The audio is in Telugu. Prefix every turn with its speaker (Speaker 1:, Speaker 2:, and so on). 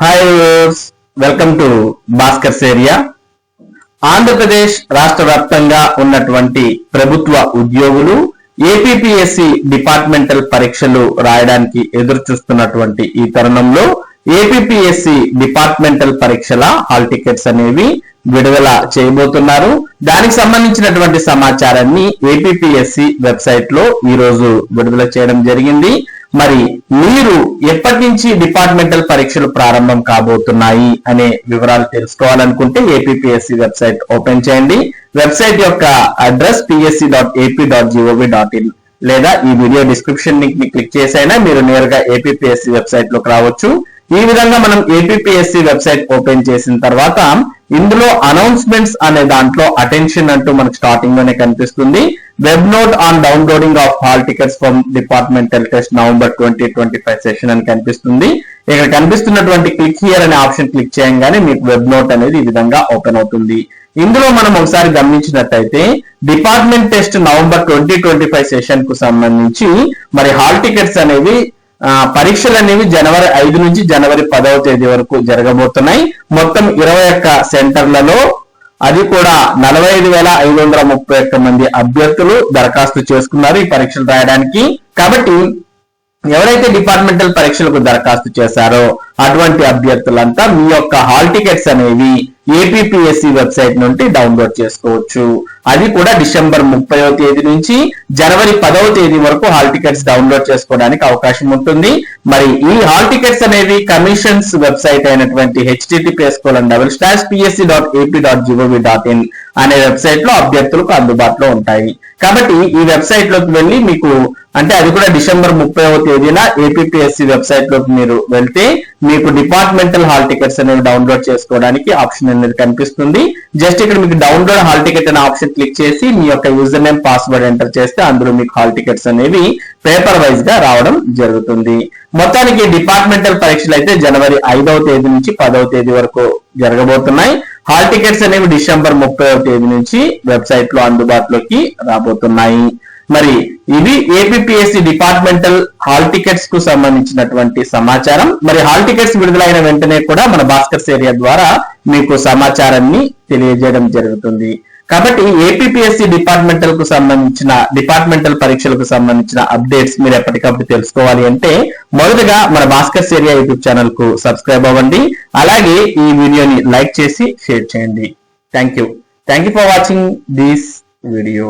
Speaker 1: Hi viewers, welcome to Bhaskar's area. Andhra Pradesh రాష్ట్ర వ్యాప్తంగా ఉన్నటువంటి ప్రభుత్వ ఉద్యోగులు ఏపీపీఎస్సీ డిపార్ట్మెంటల్ పరీక్షలు రాయడానికి ఎదురు చూస్తున్నటువంటి ఈ తరుణంలో ఏపీపీఎస్సీ డిపార్ట్మెంటల్ పరీక్షల హాల్ టికెట్స్ అనేవి విడుదల చేయబోతున్నారు. దానికి సంబంధించినటువంటి సమాచారాన్ని ఏపీపీఎస్సీ వెబ్సైట్ లో ఈ రోజు విడుదల చేయడం జరిగింది. మరి మీరు ఎప్పటి నుంచి డిపార్ట్మెంటల్ పరీక్షలు ప్రారంభం కాబోతున్నాయి అనే వివరాలు తెలుసుకోవాలనుకుంటే ఏపీపీఎస్సీ వెబ్సైట్ ఓపెన్ చేయండి. వెబ్సైట్ యొక్క అడ్రస్ psc.ap.gov.in లేదా ఈ వీడియో డిస్క్రిప్షన్ లింక్ ని క్లిక్ చేసైనా మీరు నేరుగా ఏపీపీఎస్సీ వెబ్సైట్ లోకి రావచ్చు. ఈ విధంగా మనం ఏపీపీఎస్సీ వెబ్సైట్ ఓపెన్ చేసిన తర్వాత ఇందులో అనౌన్స్మెంట్స్ అనే దాంట్లో అటెన్షన్ అంటూ మనకు స్టార్టింగ్ లోనే కనిపిస్తుంది. Web note on downloading of hall tickets from departmental test November 2025 session అని కనిపిస్తుంది. ఇక్కడ కనిపిస్తున్నటువంటి క్లిక్ హియర్ అనే ఆప్షన్ క్లిక్ చేయగానే మీకు వెబ్ నోట్ అనేది ఈ విధంగా ఓపెన్ అవుతుంది. ఇందులో మనం ఒకసారి గమనించినట్టయితే డిపార్ట్మెంట్ టెస్ట్ నవంబర్ 2025 సెషన్ కు సంబంధించి మరి హాల్ టికెట్స్ అనేవి పరీక్షలు అనేవి జనవరి 5 నుంచి జనవరి 10వ తేదీ వరకు జరగబోతున్నాయి. మొత్తం 21 సెంటర్లలో అది కూడా 45,531 మంది అభ్యర్థులు దరఖాస్తు చేసుకున్నారు ఈ పరీక్షలు రాయడానికి. కాబట్టి ఎవరైతే డిపార్ట్మెంటల్ పరీక్షలకు దరఖాస్తు చేశారో అటువంటి అభ్యర్థులంతా మీ యొక్క హాల్ టికెట్స్ అనేవి ఏపీపీఎస్సీ వెబ్సైట్ నుండి డౌన్లోడ్ చేసుకోవచ్చు. అది కూడా డిసెంబర్ 30వ తేదీ నుంచి జనవరి 10వ తేదీ వరకు హాల్ టికెట్స్ డౌన్లోడ్ చేసుకోవడానికి అవకాశం ఉంటుంది. మరి ఈ హాల్ టికెట్స్ అనేవి కమిషన్స్ వెబ్సైట్ అయినటువంటి https://psc.ap.gov.in అనే వెబ్సైట్ లో అభ్యర్థులకు అందుబాటులో ఉంటాయి. కాబట్టి ఈ వెబ్సైట్ లోకి వెళ్ళి మీకు అంటే అది కూడా డిసెంబర్ 30వ తేదీన ఏపీపీఎస్సీ వెబ్సైట్ లోకి మీరు వెళ్తే మీకు డిపార్ట్మెంటల్ హాల్ టికెట్స్ అనేవి డౌన్లోడ్ చేసుకోవడానికి ఆప్షన్ అనేది కనిపిస్తుంది. జస్ట్ ఇక్కడ మీకు డౌన్లోడ్ హాల్ టికెట్ అనే ఆప్షన్ క్లిక్ చేసి మీ యొక్క యూజర్ నేమ్ పాస్వర్డ్ ఎంటర్ చేస్తే అందులో మీకు హాల్ టికెట్స్ అనేవి పేపర్ వైజ్ గా రావడం జరుగుతుంది. మొత్తానికి డిపార్ట్మెంటల్ పరీక్షలు అయితే జనవరి 5వ తేదీ నుంచి 10వ తేదీ వరకు జరగబోతున్నాయి. హాల్ టికెట్స్ అనేవి డిసెంబర్ 30వ తేదీ నుంచి వెబ్సైట్ లో అందుబాటులోకి రాబోతున్నాయి. మరి ఇది ఏపీపీఎస్సీ డిపార్ట్మెంటల్ హాల్ టికెట్స్ కు సంబంధించినటువంటి సమాచారం. మరి హాల్ టికెట్స్ విడుదలైన వెంటనే కూడా మన భాస్కర్స్ ఏరియా ద్వారా మీకు సమాచారాన్ని తెలియజేయడం జరుగుతుంది. కాబట్టి ఏపీపీఎస్సీ డిపార్ట్మెంటల్ కు సంబంధించిన డిపార్ట్మెంటల్ పరీక్షలకు సంబంధించిన అప్డేట్స్ మీరు ఎప్పటికప్పుడు తెలుసుకోవాలి అంటే మొదటగా మన భాస్కర్స్ ఏరియా యూట్యూబ్ ఛానల్ కు సబ్స్క్రైబ్ అవ్వండి. అలాగే ఈ వీడియోని లైక్ చేసి షేర్ చేయండి. Thank you for watching this video.